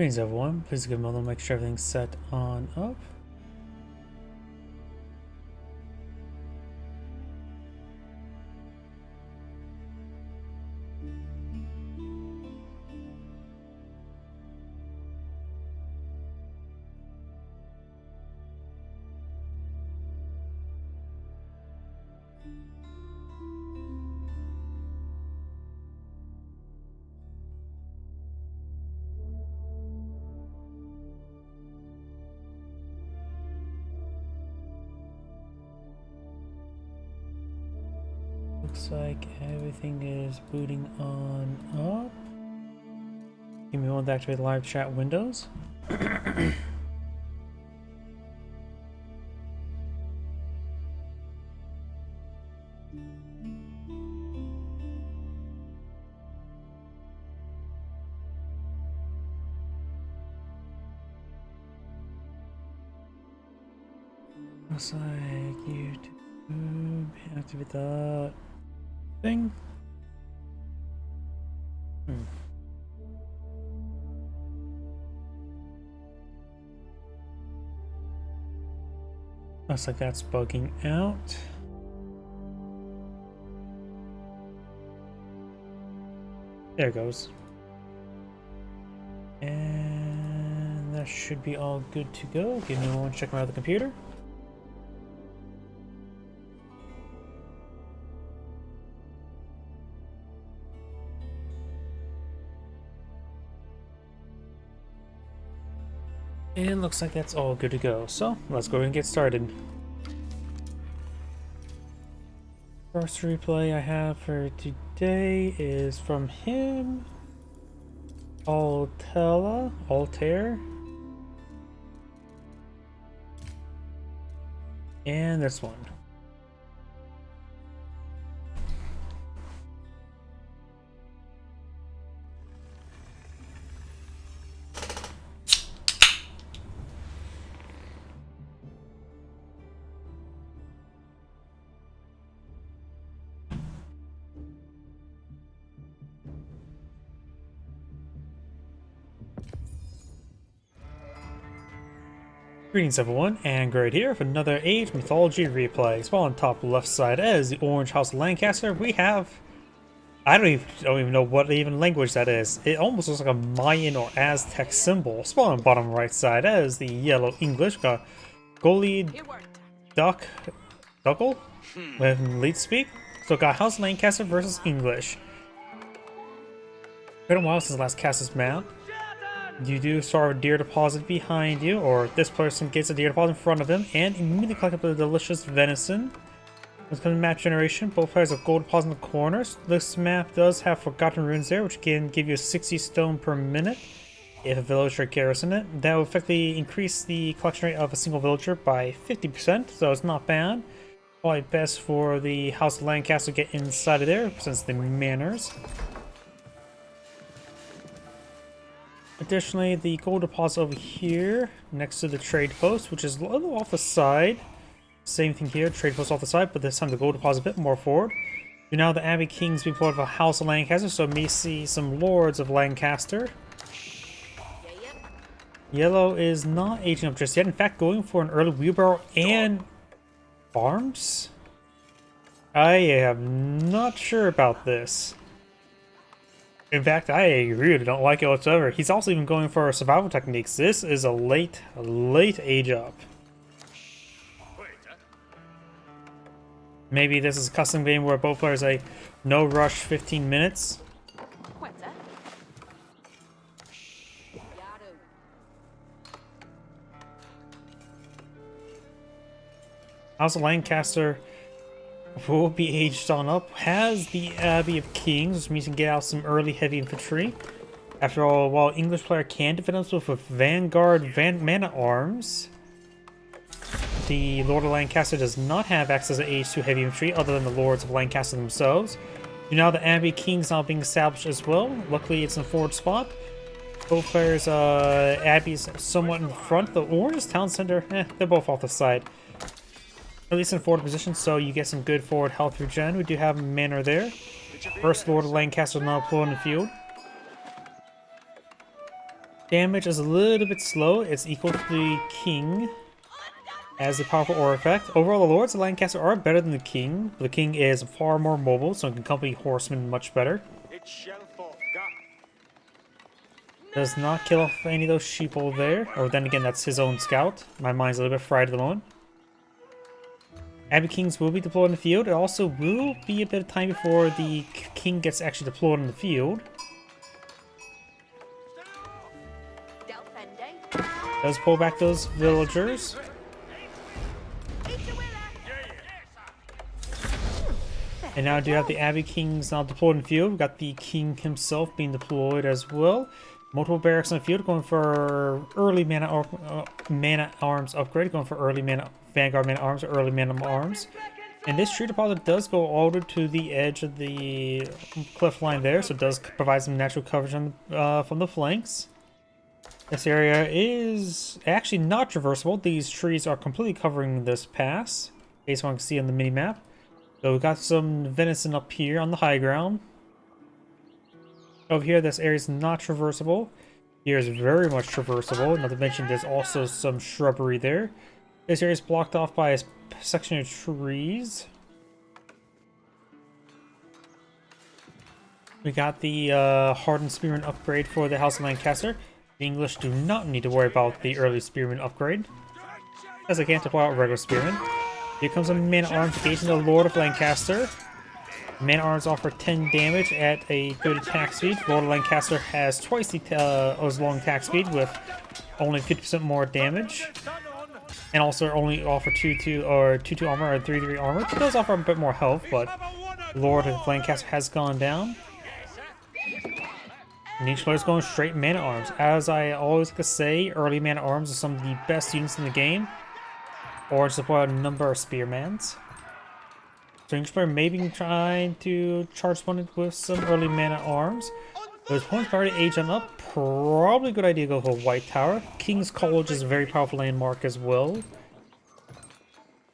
Greetings everyone, please give a moment to make sure everything's set on up. Looks like everything is booting on up. Give me one to activate the live chat windows. Looks like YouTube, activate that thing. Looks like that's bugging out. There it goes. And that should be all good to go. Give me one, check out the computer. And looks like that's all good to go. So let's go ahead and get started. First replay I have for today is from him, Altair, and this one. Greetings everyone, and Great here for another Age Mythology replay. Small on top left side as the Orange House of Lancaster, we have... I don't even know what even language that is. It almost looks like a Mayan or Aztec symbol. Small on bottom right side as the Yellow English, got Goli Duckle with lead speak. So got House of Lancaster versus English. Been a while since the last cast this map. You do start a deer deposit behind you, or this person gets a deer deposit in front of him, and immediately collect up the delicious venison. When it comes to map generation, both players have gold deposit in the corners. This map does have Forgotten Runes there, which can give you 60 stone per minute if a villager garrison it. That will effectively increase the collection rate of a single villager by 50%, so it's not bad. Probably best for the House of Lancaster to get inside of there, since the manors. Additionally, the gold deposit over here next to the trade post, which is a little off the side. Same thing here, trade post off the side, but this time the gold deposit a bit more forward. You're now the Abbey Kings being part of a House of Lancaster, so may see some Lords of Lancaster. Yellow is not aging up just yet. In fact, going for an early wheelbarrow and farms? I am not sure about this. In fact, I really don't like it whatsoever. He's also even going for survival techniques. This is a late age up. Maybe this is a custom game where both players say no rush 15 minutes. House of Lancaster will be aged on up, has the Abbey of Kings, which means you can get out some early heavy infantry. After all, while English player can defend themselves with Vanguard Man-at-Arms, the Lord of Lancaster does not have access to Age 2 heavy infantry other than the Lords of Lancaster themselves. Now the Abbey Kings now being established as well. Luckily it's in a forward spot. Both players, Abbey's somewhat in front. The Orange Town Center, they're both off the side. At least in forward position, so you get some good forward health regen. We do have a manor there. First Lord of Lancaster now deployed in the field. Damage is a little bit slow. It's equal to the king as a powerful aura effect. Overall, the lords of Lancaster are better than the king. The king is far more mobile, so it can accompany horsemen much better. Does not kill off any of those sheeple there. Or then again, that's his own scout. My mind's a little bit fried at the moment. Abbey Kings will be deployed in the field. It also will be a bit of time before the king gets actually deployed in the field. Does pull back those villagers. And now I do have the Abbey Kings now deployed in the field. We've got the king himself being deployed as well. Multiple barracks in the field going for early mana arms upgrade. Going for early Vanguard mana arms or early mana arms. And this tree deposit does go all the way to the edge of the cliff line there. So it does provide some natural coverage on, from the flanks. This area is actually not traversable. These trees are completely covering this pass, based on what you can see on the mini-map. So we've got some venison up here on the high ground. Over here, this area is not traversable. Here is very much traversable. Not to mention there's also some shrubbery there. This area is blocked off by a section of trees. We got the Hardened Spearman upgrade for the House of Lancaster. The English do not need to worry about the early Spearman upgrade, as they can't deploy out regular Spearman. Here comes a man-at-arms engaging the Lord of Lancaster. Man-at-arms offer 10 damage at a good attack speed. Lord of Lancaster has twice the as long attack speed with only 50% more damage. And also only offer 2-2 armor or 3-3 armor. It does offer a bit more health, but Lord of Lancaster has gone down. And each player is going straight man-at-arms. As I always like to say, early man-at-arms are some of the best units in the game. Or just deploy a number of spearmans. So each player may be trying to charge opponent with some early man-at-arms. But his opponent's already Agion up. Probably a good idea to go for a White Tower. King's College is a very powerful landmark as well.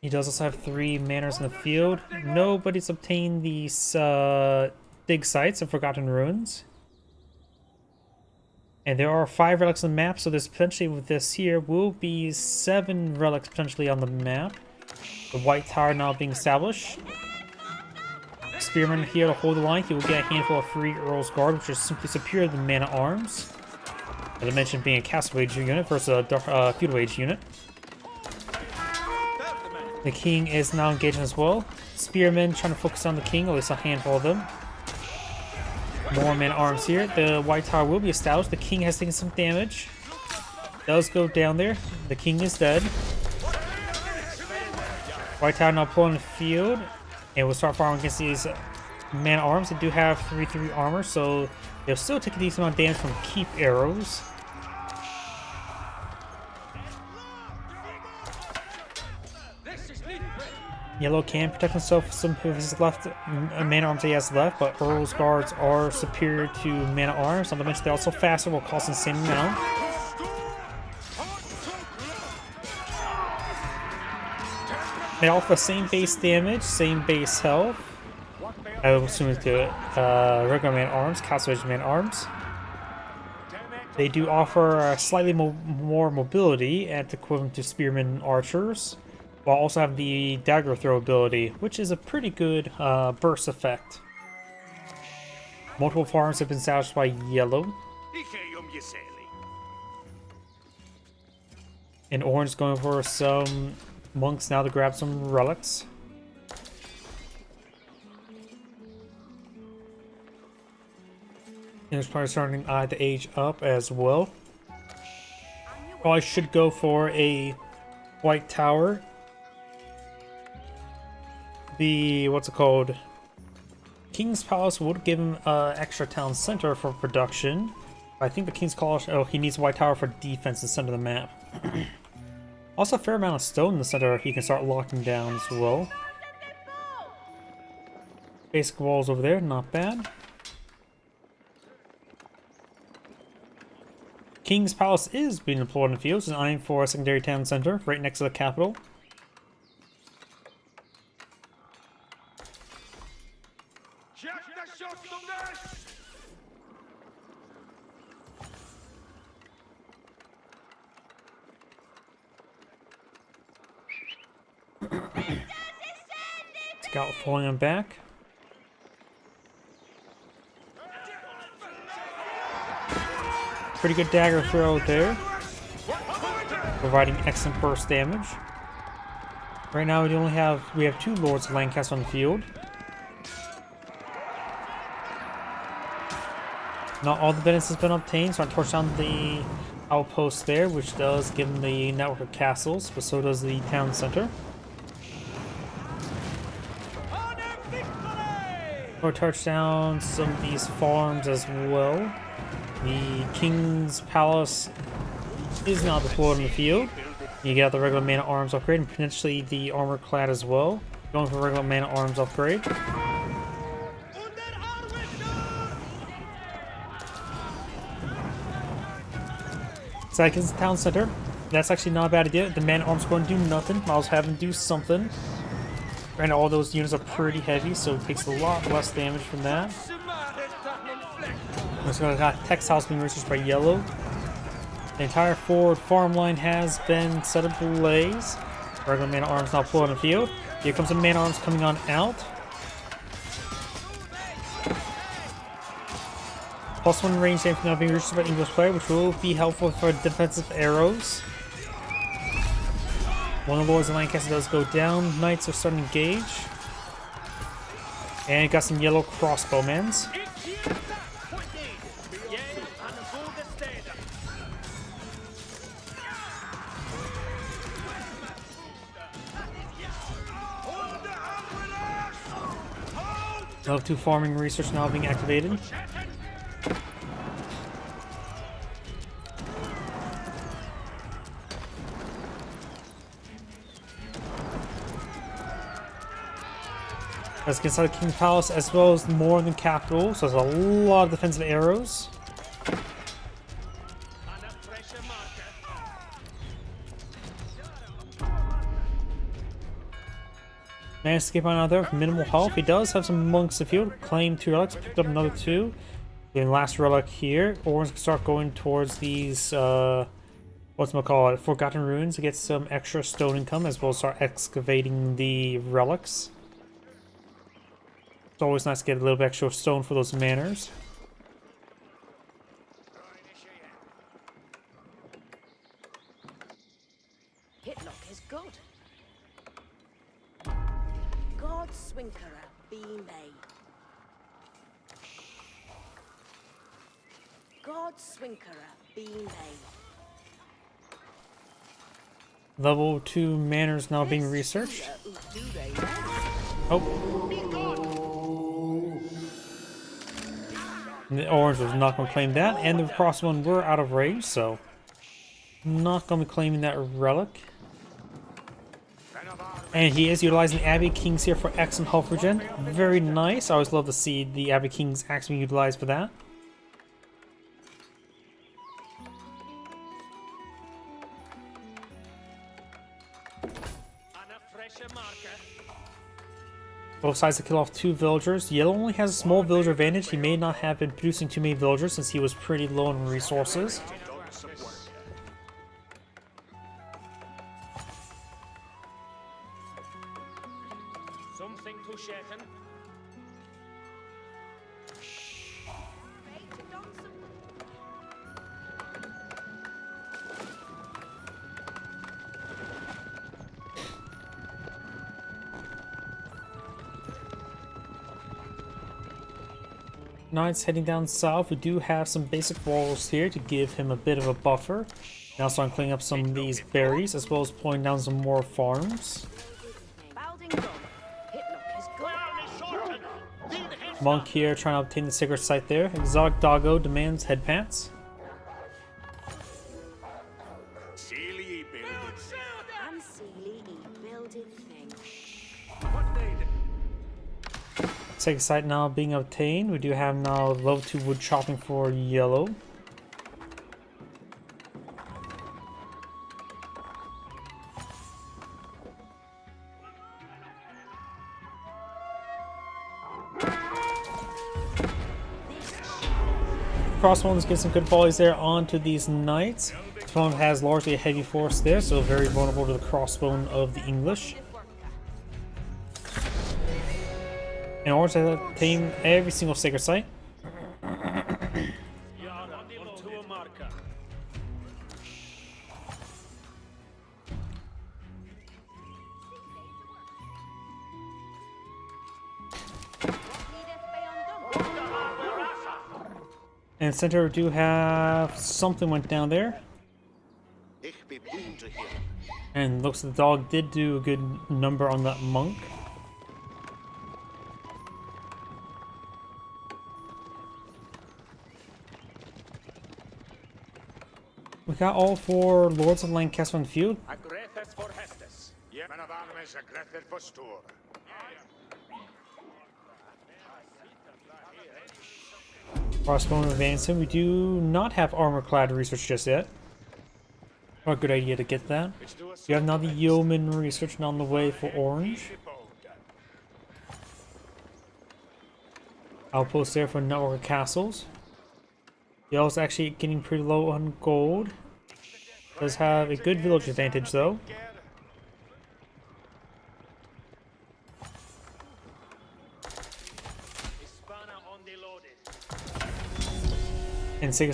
He does also have 3 manors in the field. Nobody's obtained these dig sites of Forgotten Ruins. And there are 5 relics on the map, so there's potentially with this here will be 7 relics potentially on the map. The White Tower now being established. Spearman here to hold the line. He will get a handful of free Earl's Guard, which is simply superior to the Man-at-Arms. As I mentioned, being a Castle Age unit versus a Feudal Age unit. The King is now engaging as well. Spearmen trying to focus on the King, at least a handful of them. More man-at-arms here. The White Tower will be established. The King has taken some damage. Does go down there. The King is dead. White Tower now pulling the field. And we'll start firing against these man-at-arms. They do have 3-3 armor, so they'll still take a decent amount of damage from keep arrows. Yellow can protect himself with some of his left man-at-arms he has left, but Earl's Guards are superior to man-at-arms. Not to mention they're also faster, will cost the same amount. They offer the same base damage, same base health. I would assume it's to regular man-at-arms, Castle Age man-at-arms. They do offer slightly more mobility at equivalent to spearmen and archers, while also have the dagger throw ability, which is a pretty good burst effect. Multiple farms have been established by yellow. And orange going for some monks now to grab some relics. English players starting to age up as well. Probably should go for a White Tower. The what's it called? King's Palace would give him extra town center for production. I think the King's College. Oh, he needs White Tower for defense in the center of the map. Also, a fair amount of stone in the center he can start locking down as well. Basic walls over there, not bad. King's Palace is being deployed in the field, so eyeing for a secondary town center right next to the capital. Scout falling on back. Pretty good dagger throw there, providing excellent burst damage. Right now we have 2 Lords of Lancaster on the field. Not all the benefits has been obtained, so I torch down the outpost there, which does give them the network of castles, but so does the town center. Or torch down some of these farms as well. The King's Palace is now deployed in the field. You get the regular man-at-arms upgrade and potentially the armor clad as well. Going for regular man-at-arms upgrade. Second's town center. That's actually not a bad idea. The man-at-arms going to do nothing. I'll have him do something. And all those units are pretty heavy, so it takes a lot less damage from that. We're just going to got textiles being researched by yellow. The entire forward farm line has been set ablaze. Regular man-at-arms now deployed on the field. Here comes the man-at-arms coming on out. +1 range damage now being reached by English player, which will be helpful for defensive arrows. One of the Lords of Lancaster does go down. Knights are starting to engage. And got some yellow crossbowmans. Level 2 farming research now being activated. Let's get inside the King's Palace as well as more than capital, so there's a lot of defensive arrows. Managed to skip on out there with minimal health. He does have some monks in the field. Claimed 2 relics, picked up another 2. Then last relic here. Orange can start going towards these whatchamacallit, Forgotten Ruins to get some extra stone income, as well as start excavating the relics. It's always nice to get a little bit extra stone for those manors. Hitlock is good. God Swinkerer be made. God Swinkerer be made. Level 2 manors now being researched. Oh. The orange was not going to claim that, and the crossbowmen were out of range, so not going to be claiming that relic. And he is utilizing Abbey Kings here for excellent health regen. Very nice. I always love to see the Abbey Kings actually utilized for that. Both sides to kill off 2 villagers. Yellow only has a small villager advantage. He may not have been producing too many villagers since he was pretty low on resources. Something to shaken. Knights heading down south. We do have some basic walls here to give him a bit of a buffer. Now start cleaning up some of these berries, as well as pulling down some more farms. Monk here trying to obtain the sacred site there. Exotic doggo demands head pants. Sacred site now being obtained. We do have now level 2 wood chopping for yellow. Crossbones get some good volleys there onto these knights. This opponent has largely a heavy force there, so very vulnerable to the crossbone of the English. In order to tame every single sacred site. Yara unto a marker. And center do have something went down there. Ich be boon to hear. And looks like the dog did do a good number on that monk. We got all 4 Lords of Lancaster on the field. Agrethes for Hestes. Yeah, man of armies, a grether for store. Crossbone advancing. We do not have armor-clad research just yet. What a good idea to get that. We have now the Yeoman research on the way for Orange. Outpost there for network castles. Yellow's actually getting pretty low on gold. Does have a good village advantage though. Hispana on the loaded. And Sega